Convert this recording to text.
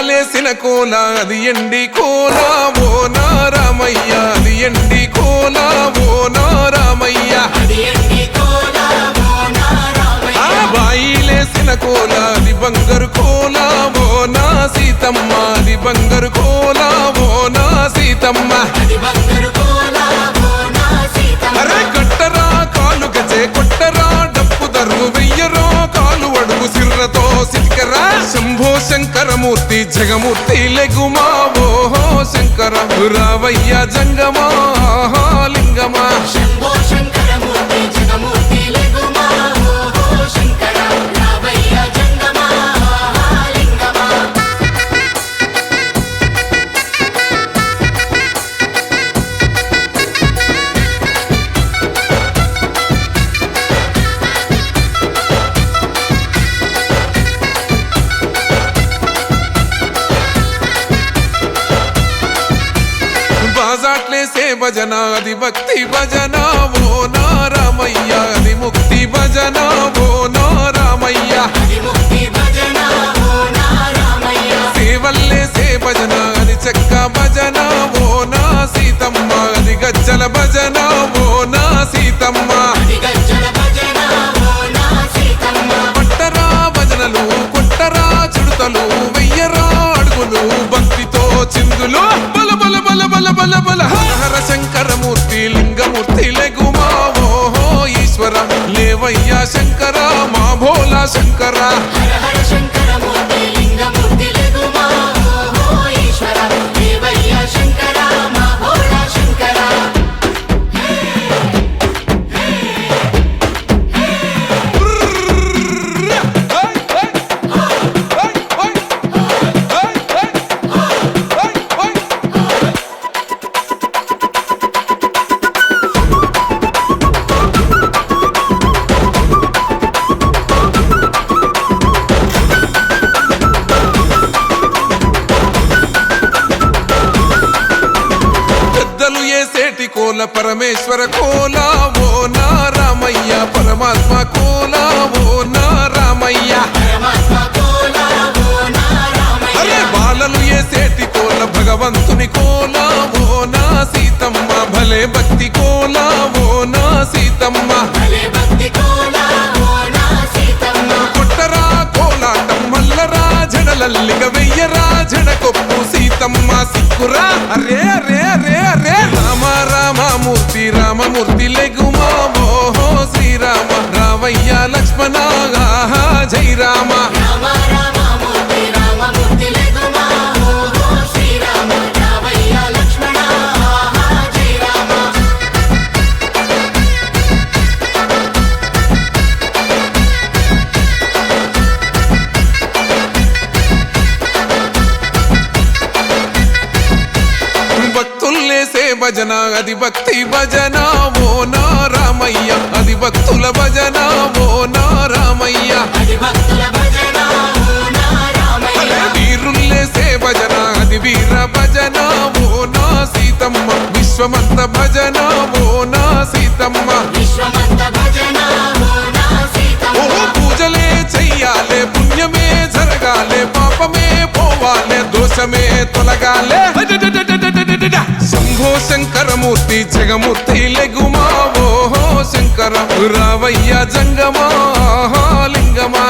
ఉయ్యాలేసిన కోల అది ఎండి కోల ఓ నా రామయ్య అది ఎండి కోల ఓ నా రామయ్య ఆ బాయిలేసిన కోల అది బంగారు కోల ఓ నా సీతమ్మ అది బంగారు కోల ఓ నా సీతమ్మ అరే కట్టరా కాలు గజే కొట్టరా డప్పు దరువు వెయ్యరో కాలు అడుగు సిర్రతో సిటికరా శంభో శంకరమూర్తి జగమూర్తి లెగుమా ఓహో శంకర రావయ్య జంగమా లింగమా శంభో శంకరమూర్తి జగమూర్తి లెగుమా ఓహో శంకర రావయ్య జంగమా లింగమా బాజాట్లేసే భజన అది భక్తి భజన ఓ నా రామయ్య అది ముక్తి భజన ఓ నా రామయ్య సేవల్లేసే భజన అది చెక్క భజన ఓ నా సీతమ్మ అది గజ్జల భజన ఓ నా సీతమ్మ పట్టరా భజనలు కొట్టరా చుడతలు వెయ్యరా అడుగులు భక్తితో చిందులు బల బల బల బల బల బల హర శంకరమూర్తి లింగమూర్తి లెగుమా ఓహో ఈశ్వర లేవయ్యా శంకర మా భోలా శంకర సేటి కోల పరమేశ్వర కోల ఓ నా రామయ్య పరమాత్మ కోల ఓ నా రామయ్య అరే బాలలు ఏ సేటి కోల భగవంతుని కోల ఓ నా సీతమ్మ భలే భక్తి కోల ఓ నా సీతమ్మ కొట్టరా కోలాటం మల్లరా జడలల్లిగ వెయ్యరా జడకొప్పు సీతమ్మ సిక్కురా అరే అరే అరే అరే రామ రామమూర్తి రామమూర్తి లెగుమా ఓహో శ్రీరామ రావయ్య లక్ష్మణ జై రామ భక్తుల్లేసే భజన అది భక్తి భజన ఓ నా రామయ్య అది భక్తుల భజన ఓ నా రామయ్య వీరుల్లేసే భజన అది వీర భజన ఓ నా సీతమ్మ విశ్వమంత భజన ఓ నా సీతమ్మ ఓ పూజలే చెయ్యాలే పుణ్యమే జరగాలే పాపమే పోవాలే దోషమే తొలగాలే శంభో శంకరమూర్తి జగమూర్తి లెగుమా ఓహో శంకర రావయ్య జంగమా లింగమా